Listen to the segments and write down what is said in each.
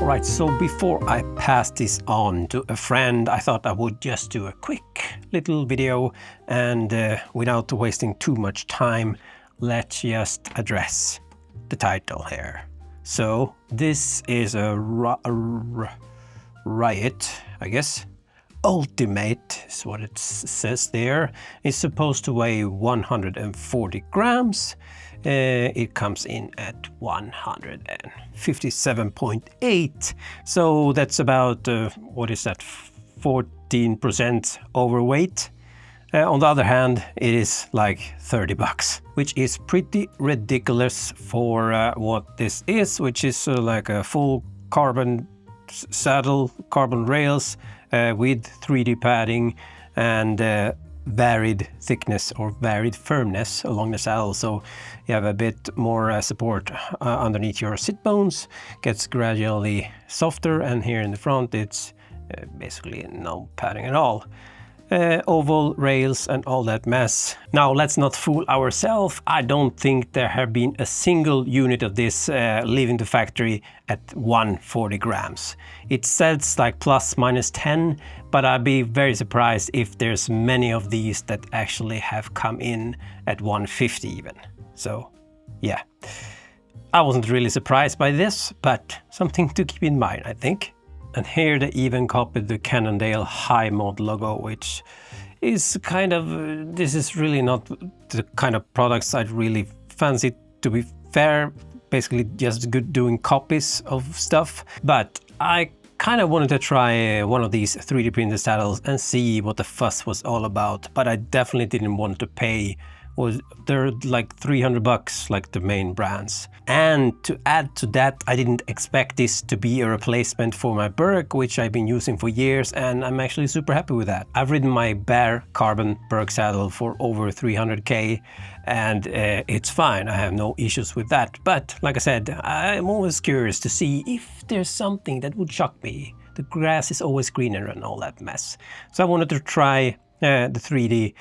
Alright, so before I pass this on to a friend, I thought I would just do a quick little video and without wasting too much time, let's just address the title here. So this is a Ryet, I guess. Ultimate is what it says there. It's supposed to weigh 140 grams. It comes in at 157.8. So that's about, what is that, 14% overweight. On the other hand, it is like $30, which is pretty ridiculous for what this is, which is like a full carbon saddle, carbon rails with 3D padding and varied thickness or varied firmness along the saddle. So you have a bit more support underneath your sit bones, gets gradually softer, and here in the front it's basically no padding at all. Oval rails and all that mess. Now let's not fool ourselves. I don't think there have been a single unit of this leaving the factory at 140 grams. It says like plus minus 10, but I'd be very surprised if there's many of these that actually have come in at 150 even. So yeah, I wasn't really surprised by this, but something to keep in mind, I think. And here they even copied the Cannondale High Mod logo, which is kind of, this is really not the kind of products I'd really fancy, to be fair. Basically just good doing copies of stuff. But I kind of wanted to try one of these 3D printed saddles and see what the fuss was all about. But I definitely didn't want to pay. They're like $300 like the main brands. And to add to that, I didn't expect this to be a replacement for my Berk, which I've been using for years, and I'm actually super happy with that. I've ridden my bare carbon Berk saddle for over 300k and it's fine. I have no issues with that. But like I said, I'm always curious to see if there's something that would shock me. The grass is always greener and all that mess. So I wanted to try the 3D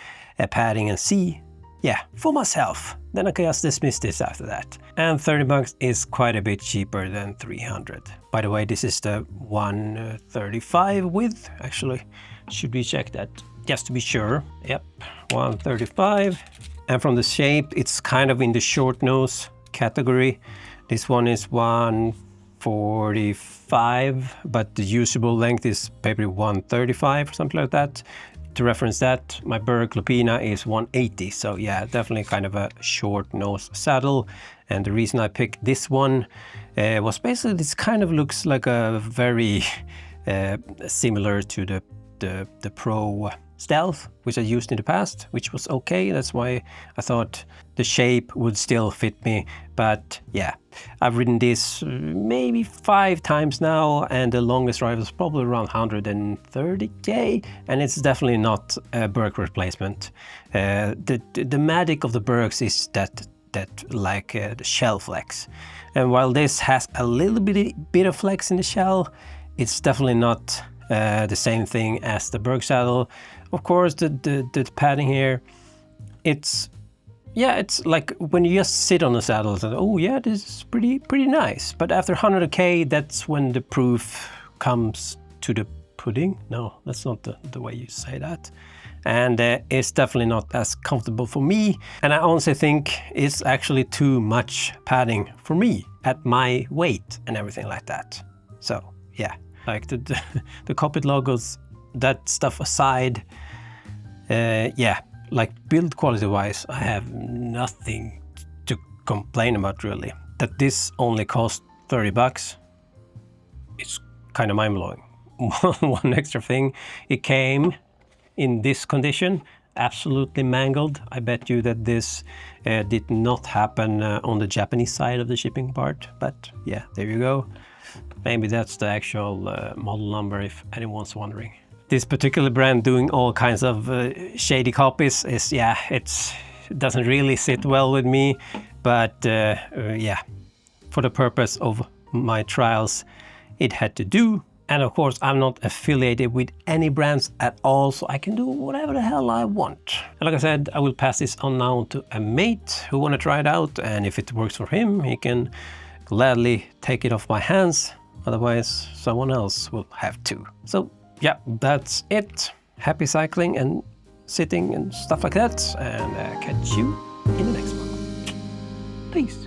padding and see. Yeah, for myself. Then I can just dismiss this after that. And $30 is quite a bit cheaper than 300. By the way, this is the 135 width. Actually, should we check that just to be sure? Yep, 135. And from the shape, it's kind of in the short nose category. This one is 145, but the usable length is maybe 135 or something like that. To reference that, my Berk Lupina is 180, so yeah, definitely kind of a short nose saddle. And the reason I picked this one was basically this kind of looks like a very similar to the Pro Stealth, which I used in the past, which was okay. That's why I thought the shape would still fit me. But yeah, I've ridden this maybe 5 times now, and the longest ride was probably around 130k, and it's definitely not a Berk replacement. The magic of the Berks is that like the shell flex, and while this has a little bit of flex in the shell, it's definitely not the same thing as the Berk saddle. Of course, the padding here, it's like when you just sit on the saddle, it's like, oh yeah, this is pretty nice. But after 100k, that's when the proof comes to the pudding. No, that's not the way you say that. And it's definitely not as comfortable for me. And I honestly think it's actually too much padding for me at my weight and everything like that. So yeah, like the cockpit logos, that stuff aside, yeah, like build quality wise, I have nothing to complain about really. That this only cost $30, it's kind of mind-blowing. One extra thing, it came in this condition, absolutely mangled. I bet you that this did not happen on the Japanese side of the shipping part, but yeah, there you go. Maybe that's the actual model number if anyone's wondering. This particular brand doing all kinds of shady copies is, yeah, it doesn't really sit well with me, but yeah, for the purpose of my trials, it had to do. And of course, I'm not affiliated with any brands at all, so I can do whatever the hell I want. And like I said, I will pass this on now to a mate who want to try it out, and if it works for him, he can gladly take it off my hands. Otherwise, someone else will have to. So yeah, that's it. Happy cycling and sitting and stuff like that. And catch you in the next one. Peace.